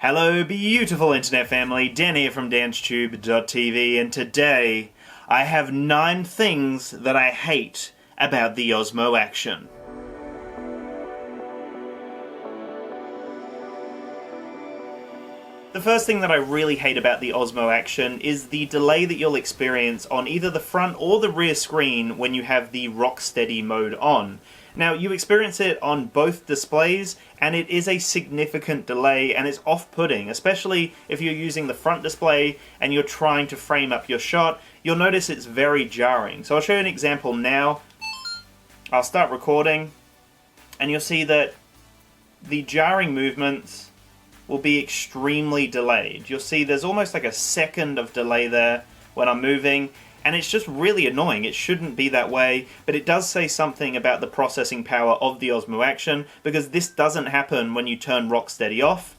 Hello beautiful internet family, Dan here from DansTube.TV, and today I have 9 things that I hate about the Osmo Action. The first thing that I really hate about the Osmo Action is the delay that you'll experience on either the front or the rear screen when you have the RockSteady mode on. Now, you experience it on both displays, and it is a significant delay, and it's off-putting, especially if you're using the front display and you're trying to frame up your shot. You'll notice it's very jarring. So I'll show you an example now. I'll start recording, and you'll see that the jarring movements will be extremely delayed. You'll see there's almost like a second of delay there when I'm moving, and it's just really annoying. It shouldn't be that way, but it does say something about the processing power of the Osmo Action, because this doesn't happen when you turn RockSteady off,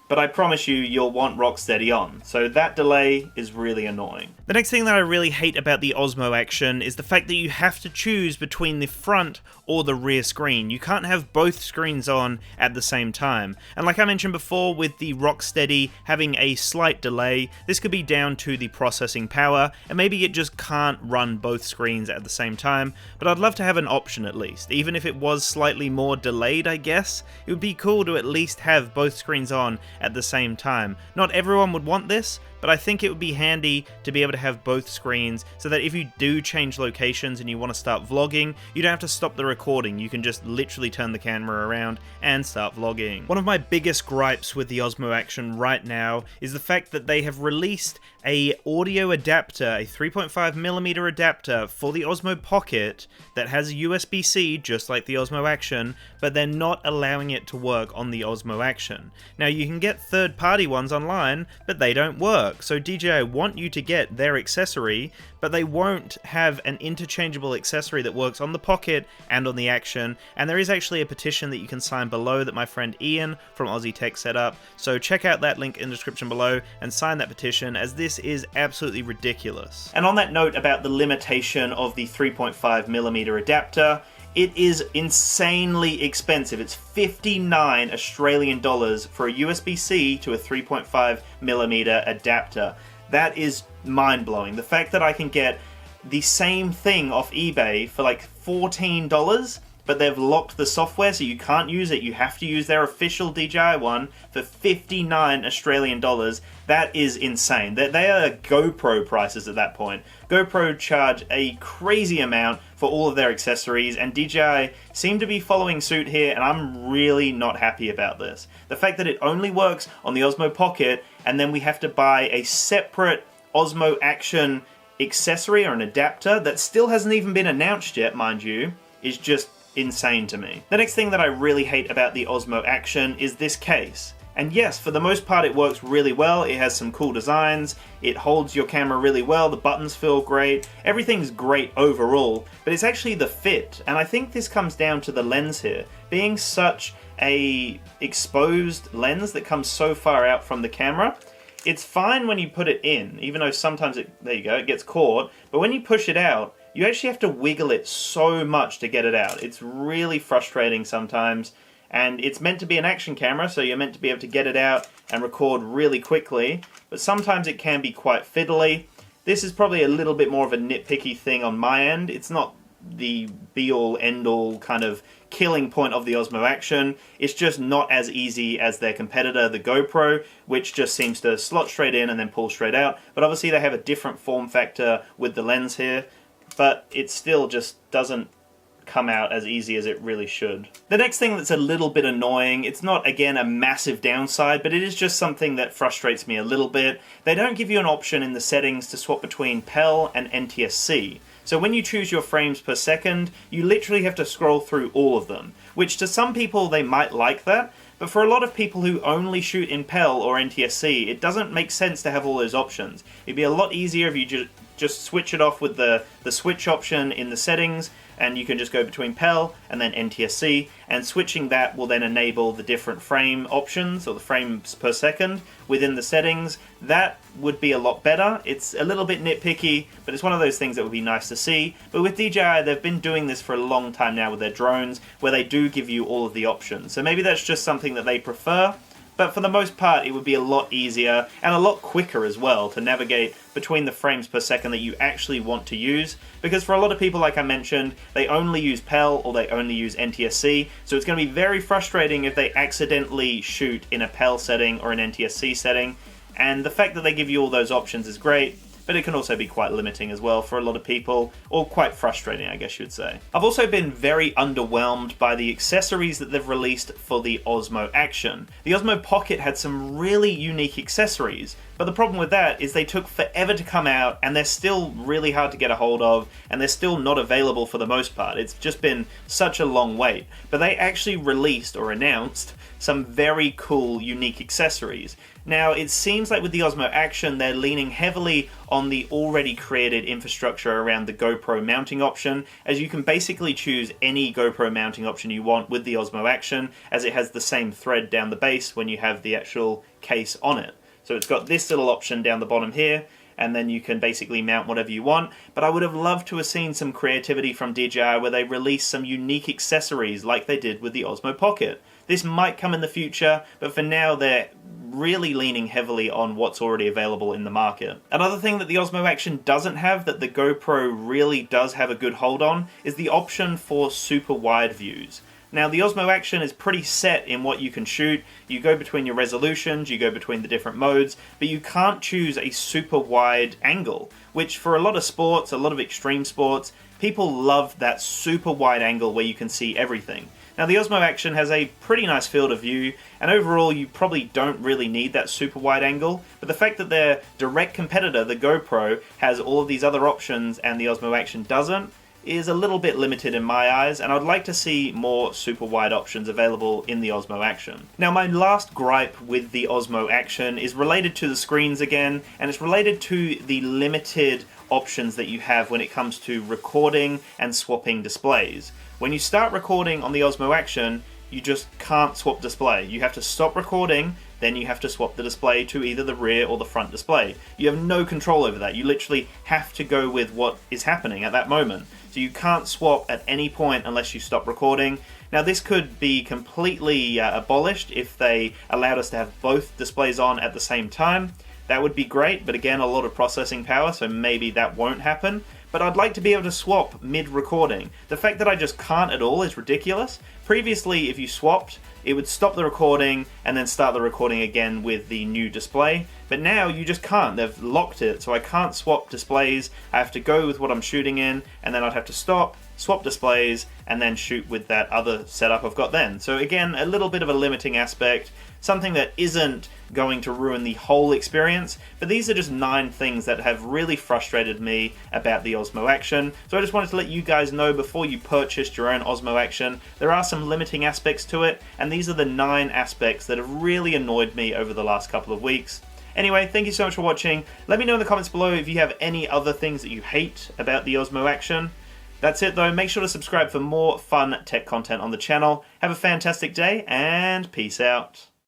but I promise you, you'll want RockSteady on. So that delay is really annoying. The next thing that I really hate about the Osmo Action is the fact that you have to choose between the front or the rear screen. You can't have both screens on at the same time. And like I mentioned before, with the RockSteady having a slight delay, this could be down to the processing power, and maybe it just can't run both screens at the same time, but I'd love to have an option at least. Even if it was slightly more delayed, I guess, it would be cool to at least have both screens on at the same time. Not everyone would want this, but I think it would be handy to be able to have both screens so that if you do change locations and you want to start vlogging, you don't have to stop the recording. You can just literally turn the camera around and start vlogging. One of my biggest gripes with the Osmo Action right now is the fact that they have released a audio adapter, a 3.5mm adapter for the Osmo Pocket that has a USB-C just like the Osmo Action, but they're not allowing it to work on the Osmo Action. Now you can get third-party ones online, but they don't work. So DJI want you to get their accessory, but they won't have an interchangeable accessory that works on the Pocket and on the Action, and there is actually a petition that you can sign below that my friend Ian from Aussie Tech set up, so check out that link in the description below and sign that petition, as this is absolutely ridiculous. And on that note about the limitation of the 3.5mm adapter, it is insanely expensive. It's 59 Australian dollars for a USB-C to a 3.5mm adapter. That is mind-blowing. The fact that I can get the same thing off eBay for like $14, but they've locked the software so you can't use it. You have to use their official DJI one for 59 Australian dollars. That is insane. They are GoPro prices at that point. GoPro charge a crazy amount for all of their accessories, and DJI seem to be following suit here, and I'm really not happy about this. The fact that it only works on the Osmo Pocket, and then we have to buy a separate Osmo Action accessory or an adapter that still hasn't even been announced yet, mind you, is just insane to me. The next thing that I really hate about the Osmo Action is this case. And yes, for the most part it works really well. It has some cool designs, it holds your camera really well, the buttons feel great, everything's great overall, but it's actually the fit. And I think this comes down to the lens here. Being such a exposed lens that comes so far out from the camera, it's fine when you put it in, even though sometimes there you go, it gets caught, but when you push it out, you actually have to wiggle it so much to get it out. It's really frustrating sometimes, and it's meant to be an action camera, so you're meant to be able to get it out and record really quickly, but sometimes it can be quite fiddly. This is probably a little bit more of a nitpicky thing on my end. It's not the be-all, end-all kind of killing point of the Osmo Action. It's just not as easy as their competitor, the GoPro, which just seems to slot straight in and then pull straight out. But obviously they have a different form factor with the lens here, but it still just doesn't come out as easy as it really should. The next thing that's a little bit annoying, it's not again a massive downside, but it is just something that frustrates me a little bit. They don't give you an option in the settings to swap between PEL and NTSC. So when you choose your frames per second, you literally have to scroll through all of them, which to some people they might like that, but for a lot of people who only shoot in PEL or NTSC, it doesn't make sense to have all those options. It'd be a lot easier if you just switch it off with the switch option in the settings, and you can just go between PEL and then NTSC, and switching that will then enable the different frame options, or the frames per second, within the settings. That would be a lot better. It's a little bit nitpicky, but it's one of those things that would be nice to see. But with DJI, they've been doing this for a long time now with their drones, where they do give you all of the options. So maybe that's just something that they prefer, but for the most part it would be a lot easier and a lot quicker as well to navigate between the frames per second that you actually want to use, because for a lot of people, like I mentioned, they only use PAL or they only use NTSC, so it's going to be very frustrating if they accidentally shoot in a PAL setting or an NTSC setting, and the fact that they give you all those options is great, but it can also be quite limiting as well for a lot of people, or quite frustrating, I guess you'd say. I've also been very underwhelmed by the accessories that they've released for the Osmo Action. The Osmo Pocket had some really unique accessories, but the problem with that is they took forever to come out, and they're still really hard to get a hold of, and they're still not available for the most part. It's just been such a long wait. But they actually released, or announced, some very cool, unique accessories. Now, it seems like with the Osmo Action, they're leaning heavily on the already created infrastructure around the GoPro mounting option, as you can basically choose any GoPro mounting option you want with the Osmo Action, as it has the same thread down the base when you have the actual case on it. So it's got this little option down the bottom here, and then you can basically mount whatever you want. But I would have loved to have seen some creativity from DJI where they released some unique accessories like they did with the Osmo Pocket. This might come in the future, but for now they're really leaning heavily on what's already available in the market. Another thing that the Osmo Action doesn't have that the GoPro really does have a good hold on is the option for super wide views. Now, the Osmo Action is pretty set in what you can shoot. You go between your resolutions, you go between the different modes, but you can't choose a super wide angle, which for a lot of sports, a lot of extreme sports, people love that super wide angle where you can see everything. Now, the Osmo Action has a pretty nice field of view, and overall you probably don't really need that super wide angle, but the fact that their direct competitor, the GoPro, has all of these other options and the Osmo Action doesn't, is a little bit limited in my eyes, and I'd like to see more super wide options available in the Osmo Action. Now, my last gripe with the Osmo Action is related to the screens again, and it's related to the limited options that you have when it comes to recording and swapping displays. When you start recording on the Osmo Action, you just can't swap display. You have to stop recording, then you have to swap the display to either the rear or the front display. You have no control over that. You literally have to go with what is happening at that moment. So you can't swap at any point unless you stop recording. Now, this could be completely abolished if they allowed us to have both displays on at the same time. That would be great, but again, a lot of processing power, so maybe that won't happen. But I'd like to be able to swap mid-recording. The fact that I just can't at all is ridiculous. Previously, if you swapped, it would stop the recording and then start the recording again with the new display. But now you just can't. They've locked it, so I can't swap displays. I have to go with what I'm shooting in, and then I'd have to stop, swap displays, and then shoot with that other setup I've got then. So again, a little bit of a limiting aspect, something that isn't going to ruin the whole experience, but these are just 9 things that have really frustrated me about the Osmo Action. So I just wanted to let you guys know before you purchased your own Osmo Action, there are some limiting aspects to it, and these are the 9 aspects that have really annoyed me over the last couple of weeks. Anyway, thank you so much for watching. Let me know in the comments below if you have any other things that you hate about the Osmo Action. That's it though, make sure to subscribe for more fun tech content on the channel. Have a fantastic day, and peace out.